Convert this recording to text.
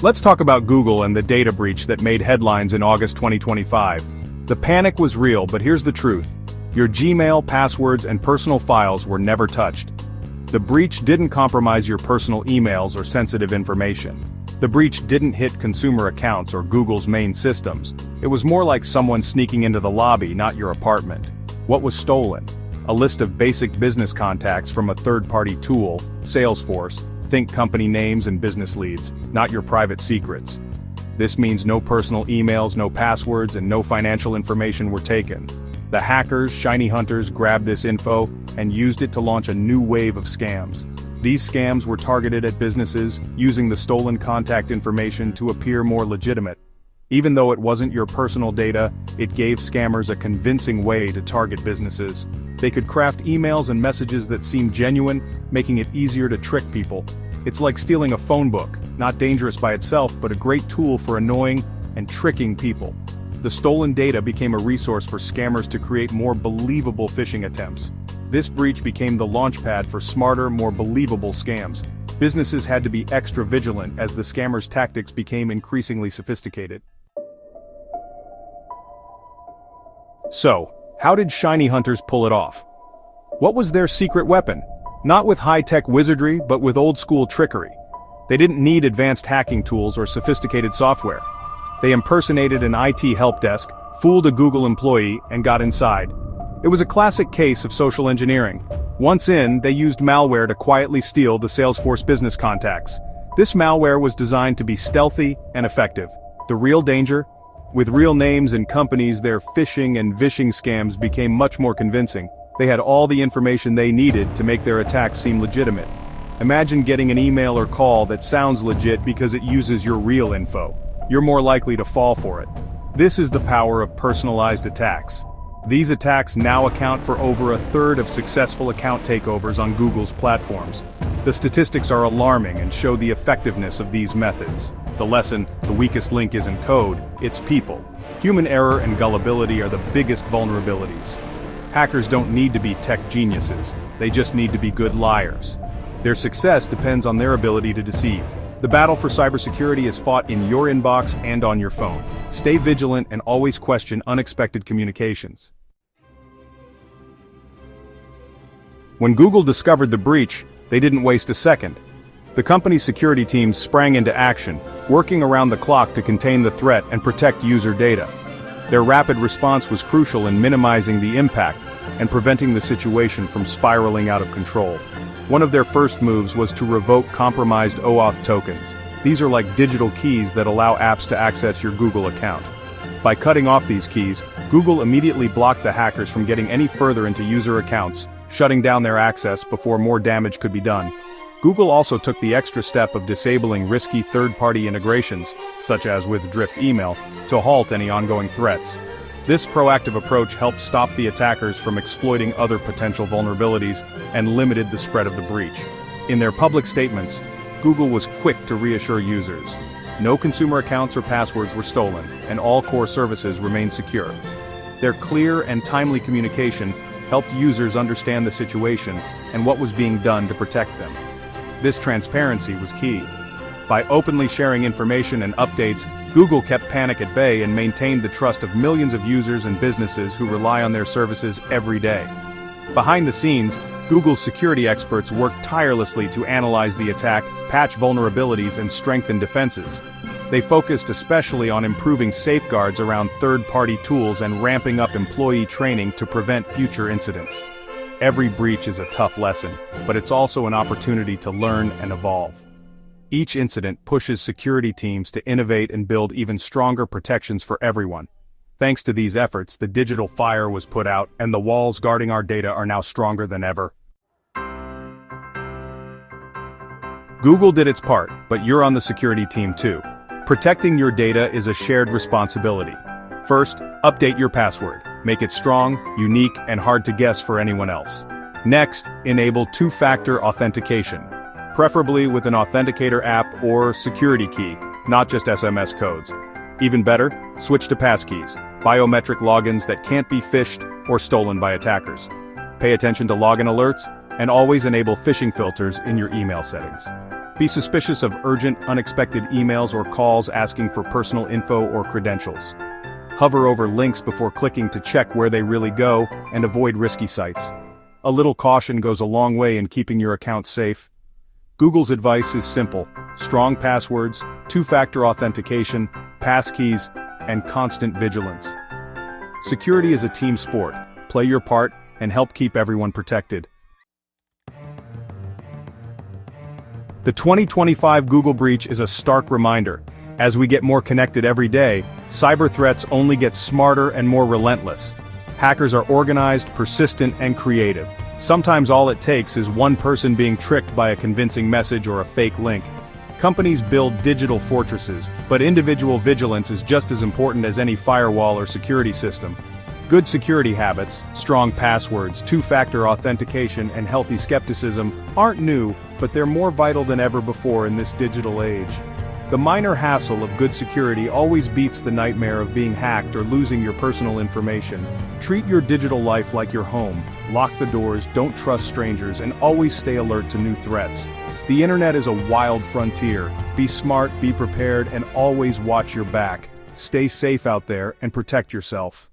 Let's talk about Google and the data breach that made headlines in August 2025. The panic was real, but here's the truth. Your Gmail, passwords, and personal files were never touched. The breach didn't compromise your personal emails or sensitive information. The breach didn't hit consumer accounts or Google's main systems. It was more like someone sneaking into the lobby, not your apartment. What was stolen? A list of basic business contacts from a third-party tool, Salesforce. Think company names and business leads, not your private secrets. This means no personal emails, no passwords, and no financial information were taken. The hackers, shiny hunters, grabbed this info and used it to launch a new wave of scams. These scams were targeted at businesses, using the stolen contact information to appear more legitimate. Even though it wasn't your personal data, it gave scammers a convincing way to target businesses. They could craft emails and messages that seemed genuine, making it easier to trick people. It's like stealing a phone book, not dangerous by itself, but a great tool for annoying and tricking people. The stolen data became a resource for scammers to create more believable phishing attempts. This breach became the launchpad for smarter, more believable scams. Businesses had to be extra vigilant as the scammers' tactics became increasingly sophisticated. So, how did shiny hunters pull it off? What was their secret weapon? Not with high-tech wizardry, but with old-school trickery. They didn't need advanced hacking tools or sophisticated software. They impersonated an IT help desk, fooled a Google employee, and got inside. It was a classic case of social engineering. Once in, they used malware to quietly steal the Salesforce business contacts. This malware was designed to be stealthy and effective. The real danger? With real names and companies, their phishing and vishing scams became much more convincing. They had all the information they needed to make their attacks seem legitimate. Imagine getting an email or call that sounds legit because it uses your real info. You're more likely to fall for it. This is the power of personalized attacks. These attacks now account for over a third of successful account takeovers on Google's platforms. The statistics are alarming and show the effectiveness of these methods. The lesson: the weakest link isn't code, it's people. Human error and gullibility are the biggest vulnerabilities. Hackers don't need to be tech geniuses, they just need to be good liars. Their success depends on their ability to deceive. The battle for cybersecurity is fought in your inbox and on your phone. Stay vigilant and always question unexpected communications. When Google discovered the breach, they didn't waste a second. The company's security teams sprang into action, working around the clock to contain the threat and protect user data. Their rapid response was crucial in minimizing the impact and preventing the situation from spiraling out of control. One of their first moves was to revoke compromised OAuth tokens. These are like digital keys that allow apps to access your Google account. By cutting off these keys, Google immediately blocked the hackers from getting any further into user accounts, shutting down their access before more damage could be done. Google also took the extra step of disabling risky third-party integrations, such as with Drift email, to halt any ongoing threats. This proactive approach helped stop the attackers from exploiting other potential vulnerabilities and limited the spread of the breach. In their public statements, Google was quick to reassure users. No consumer accounts or passwords were stolen, and all core services remained secure. Their clear and timely communication helped users understand the situation and what was being done to protect them. This transparency was key. By openly sharing information and updates, Google kept panic at bay and maintained the trust of millions of users and businesses who rely on their services every day. Behind the scenes, Google's security experts worked tirelessly to analyze the attack, patch vulnerabilities, and strengthen defenses. They focused especially on improving safeguards around third-party tools and ramping up employee training to prevent future incidents. Every breach is a tough lesson, but it's also an opportunity to learn and evolve. Each incident pushes security teams to innovate and build even stronger protections for everyone. Thanks to these efforts, the digital fire was put out, and the walls guarding our data are now stronger than ever. Google did its part, but you're on the security team too. Protecting your data is a shared responsibility. First, update your password. Make it strong, unique, and hard to guess for anyone else. Next, enable two-factor authentication, preferably with an authenticator app or security key, not just SMS codes. Even better, switch to passkeys, biometric logins that can't be phished or stolen by attackers. Pay attention to login alerts, and always enable phishing filters in your email settings. Be suspicious of urgent, unexpected emails or calls asking for personal info or credentials. Hover over links before clicking to check where they really go, and avoid risky sites. A little caution goes a long way in keeping your account safe. Google's advice is simple: strong passwords, two-factor authentication, passkeys, and constant vigilance. Security is a team sport. Play your part and help keep everyone protected. The 2025 Google breach is a stark reminder. As we get more connected every day, cyber threats only get smarter and more relentless. Hackers are organized, persistent, and creative. Sometimes all it takes is one person being tricked by a convincing message or a fake link. Companies build digital fortresses, but individual vigilance is just as important as any firewall or security system. Good security habits, strong passwords, two-factor authentication, and healthy skepticism aren't new, but they're more vital than ever before in this digital age. The minor hassle of good security always beats the nightmare of being hacked or losing your personal information. Treat your digital life like your home. Lock the doors, don't trust strangers, and always stay alert to new threats. The internet is a wild frontier. Be smart, be prepared, and always watch your back. Stay safe out there and protect yourself.